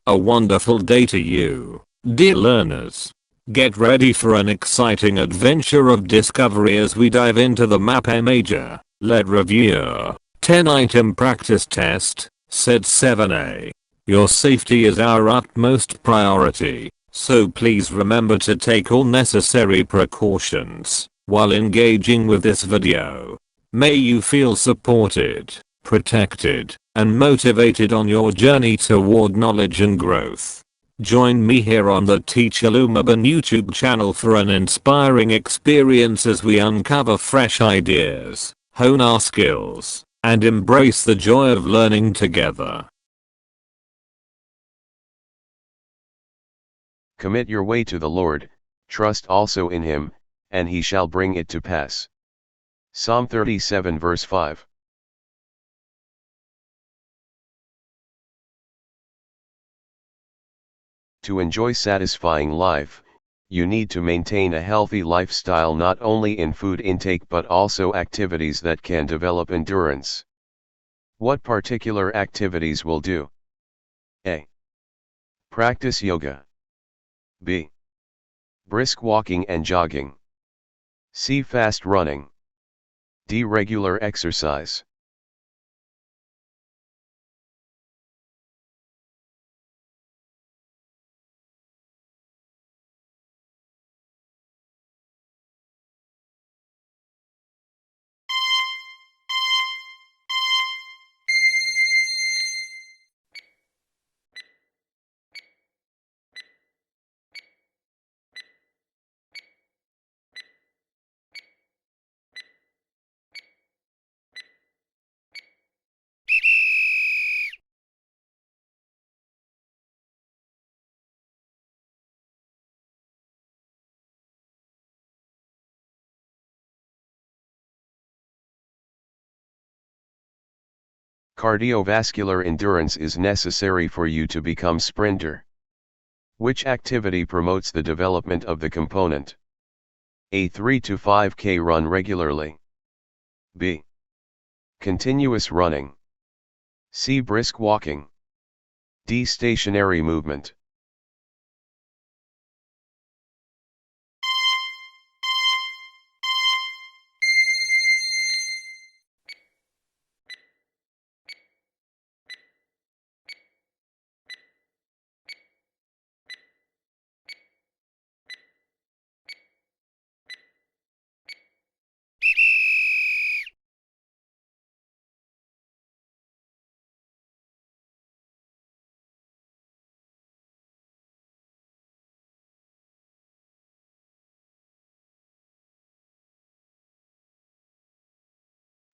A wonderful day to you, dear learners. Get ready for an exciting adventure of discovery as we dive into the MAPEH Major Lead Review 10-item practice test, set 7A. Your safety is our utmost priority, so please remember to take all necessary precautions while engaging with this video. May you feel supported, protected, and motivated on your journey toward knowledge and growth. Join me here on the Teacher Lumaban YouTube channel for an inspiring experience as we uncover fresh ideas, hone our skills, and embrace the joy of learning together. Commit your way to the Lord, trust also in him, and he shall bring it to pass. Psalm 37 verse 5. To enjoy satisfying life, you need to maintain a healthy lifestyle not only in food intake but also activities that can develop endurance. What particular activities will do? A. Practice yoga. B. Brisk walking and jogging. C. Fast running. D. Regular exercise. Cardiovascular endurance is necessary for you to become sprinter. Which activity promotes the development of the component? A. 3 to 5K run regularly. B. Continuous running. C. Brisk walking. D. Stationary movement.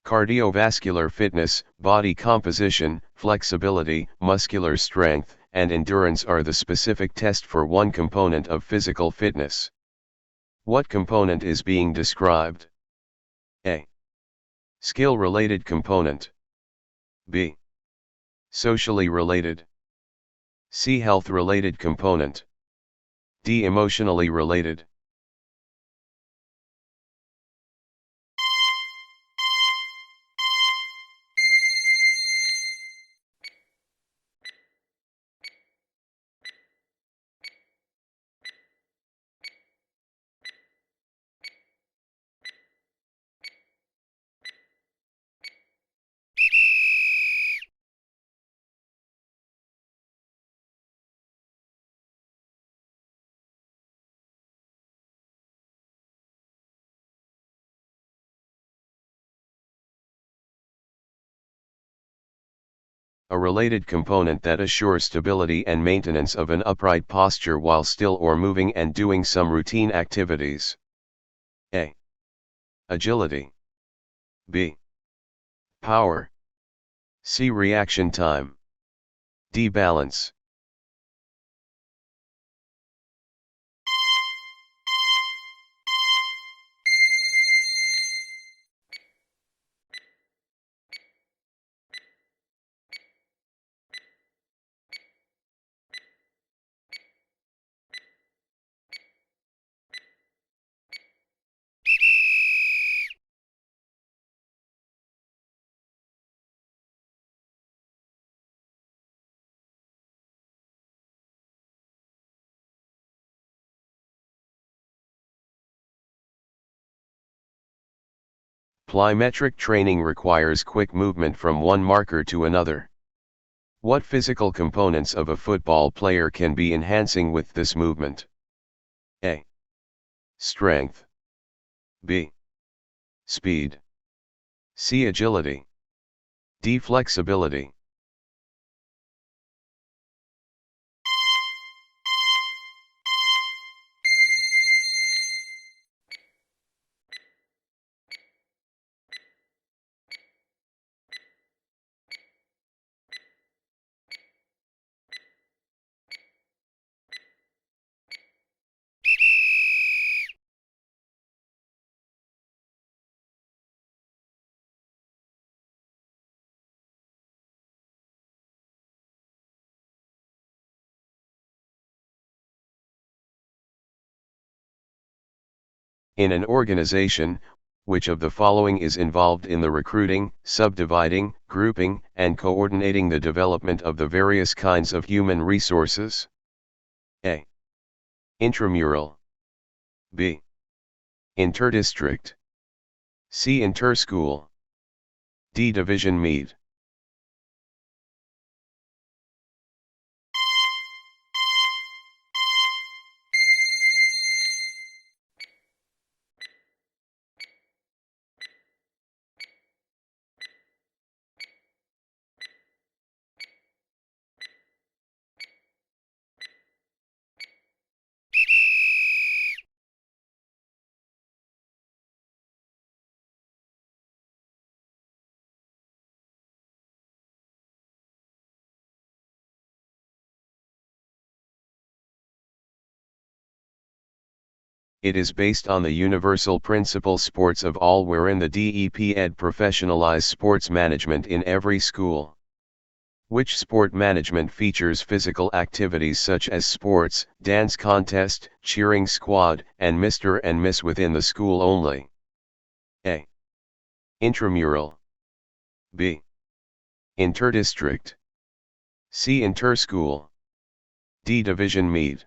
Cardiovascular fitness, body composition, flexibility, muscular strength, and endurance are the specific test for one component of physical fitness. What component is being described? A. Skill-related component. B. Socially related. C. Health-related component. D. Emotionally related. A related component that assures stability and maintenance of an upright posture while still or moving and doing some routine activities. A. Agility. B. Power. C. Reaction time. D. Balance. Plyometric training requires quick movement from one marker to another. What physical components of a football player can be enhancing with this movement? A. Strength. B. Speed. C. Agility. D. Flexibility. In an organization, which of the following is involved in the recruiting, subdividing, grouping, and coordinating the development of the various kinds of human resources? A. Intramural. B. Interdistrict. C. Interschool. D. Division meet. It is based on the universal principle sports of all, wherein the DEP-ed professionalize sports management in every school. Which sport management features physical activities such as sports, dance contest, cheering squad, and Mr. and Miss within the school only? A. Intramural. B. Interdistrict. C. Interschool. D. Division meet.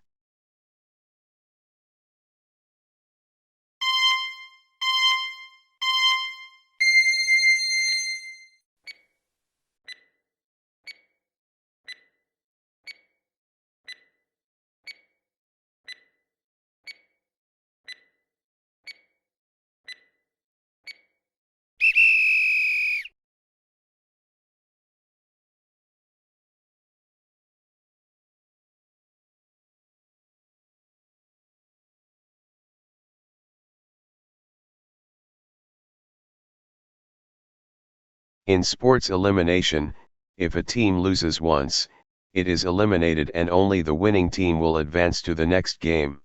In sports elimination, if a team loses once, it is eliminated and only the winning team will advance to the next game.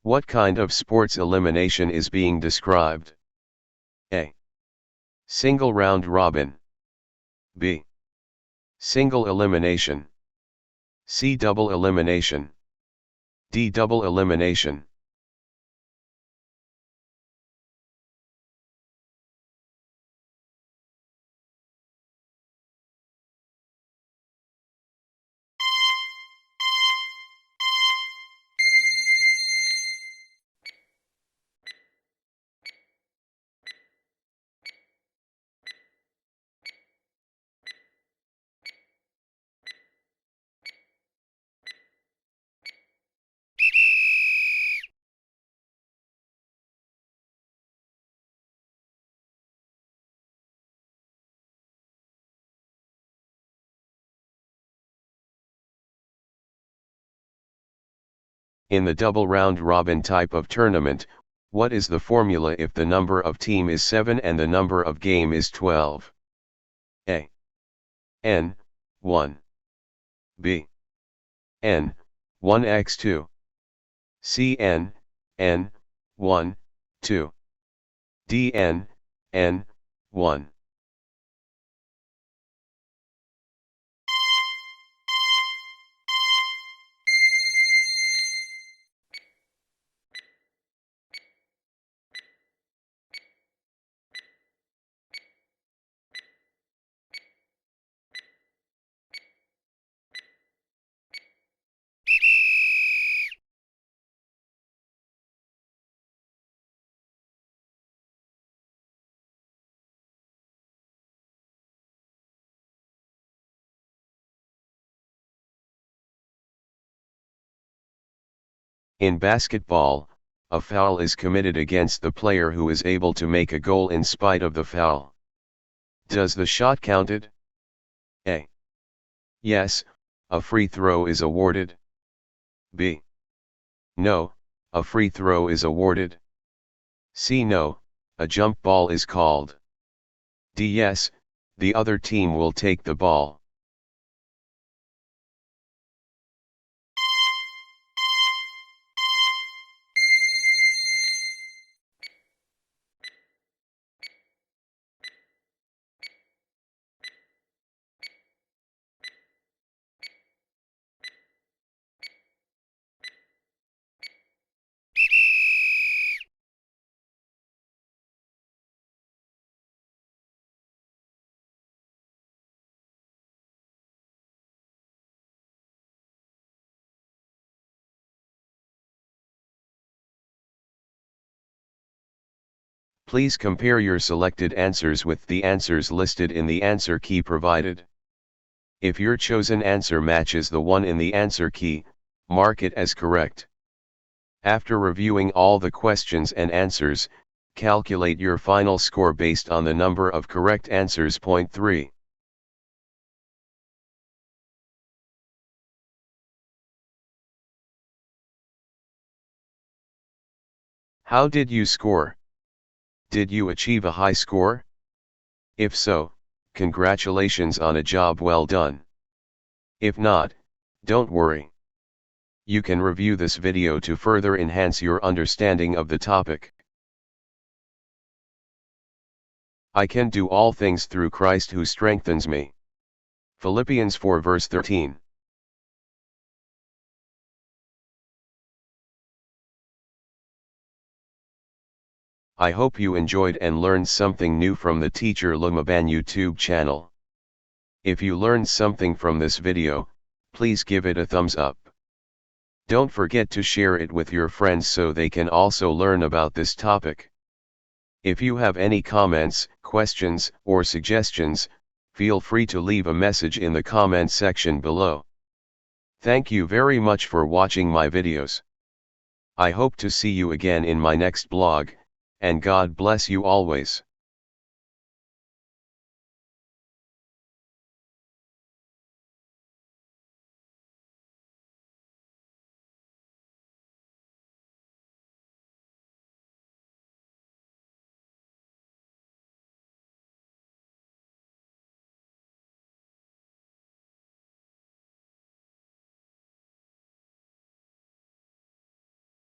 What kind of sports elimination is being described? A. Single round robin. B. Single elimination. C. Double elimination. D. Double elimination. In the double round robin type of tournament, what is the formula if the number of team is 7 and the number of game is 12? A. N, 1. B. N, 1x2. C. N, 1, 2. D. N, 1. In basketball, a foul is committed against the player who is able to make a goal in spite of the foul. Does the shot counted? A. Yes, a free throw is awarded. B. No, a free throw is awarded. C. No, a jump ball is called. D. Yes, the other team will take the ball. Please compare your selected answers with the answers listed in the answer key provided. If your chosen answer matches the one in the answer key, mark it as correct. After reviewing all the questions and answers, calculate your final score based on the number of correct answers. Point 3. How did you score? Did you achieve a high score? If so, congratulations on a job well done. If not, don't worry. You can review this video to further enhance your understanding of the topic. I can do all things through Christ who strengthens me. Philippians 4 verse 13. I hope you enjoyed and learned something new from the Teacher Lumaban YouTube channel. If you learned something from this video, please give it a thumbs up. Don't forget to share it with your friends so they can also learn about this topic. If you have any comments, questions, or suggestions, feel free to leave a message in the comment section below. Thank you very much for watching my videos. I hope to see you again in my next blog, and God bless you always.